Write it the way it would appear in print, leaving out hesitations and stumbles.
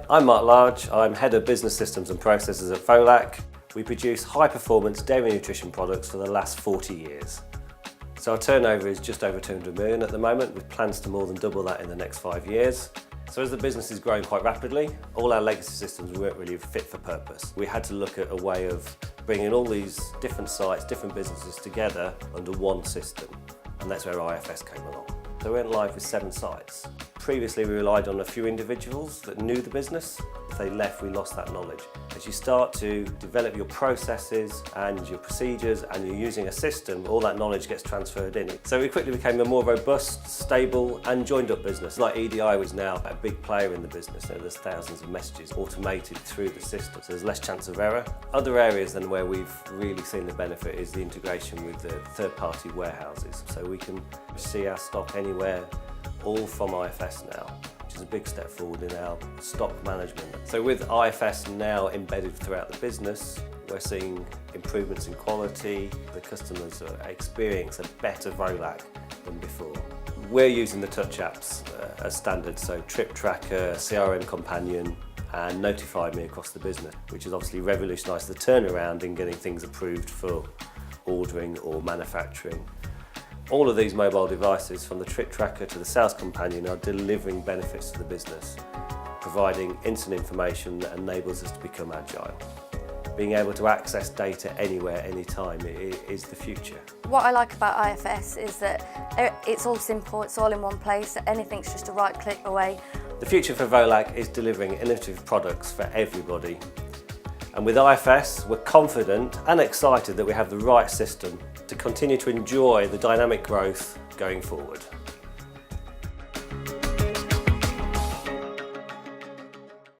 I'm Mark Large, I'm Head of Business Systems and Processes at Volac. We produce high-performance dairy nutrition products for the last 40 years. So our turnover is just over 200 million at the moment, with plans to more than double that in the next 5 years. So as the business is growing quite rapidly, all our legacy systems weren't really fit for purpose. We had to look at a way of bringing all these different sites, different businesses together under one system, and that's where IFS came along. So we went live with 7 sites. Previously we relied on a few individuals that knew the business. If they left, we lost that knowledge. As you start to develop your processes and your procedures and you're using a system, all that knowledge gets transferred in. So we quickly became a more robust, stable and joined up business. Like EDI was now a big player in the business. So there's thousands of messages automated through the system, so there's less chance of error. Other areas then where we've really seen the benefit is the integration with the third-party warehouses. So we can see our stock anywhere, all from IFS now, which is a big step forward in our stock management. So with IFS now embedded throughout the business, we're seeing improvements in quality. The customers experience a better Volac than before. We're using the touch apps as standard, so Trip Tracker, CRM Companion, and Notify Me across the business, which has obviously revolutionised the turnaround in getting things approved for ordering or manufacturing. All of these mobile devices, from the Trip Tracker to the Sales Companion, are delivering benefits to the business, providing instant information that enables us to become agile. Being able to access data anywhere, anytime is the future. What I like about IFS is that it's all simple, it's all in one place, anything's just a right click away. The future for Volac is delivering innovative products for everybody. And with IFS, we're confident and excited that we have the right system to continue to enjoy the dynamic growth going forward.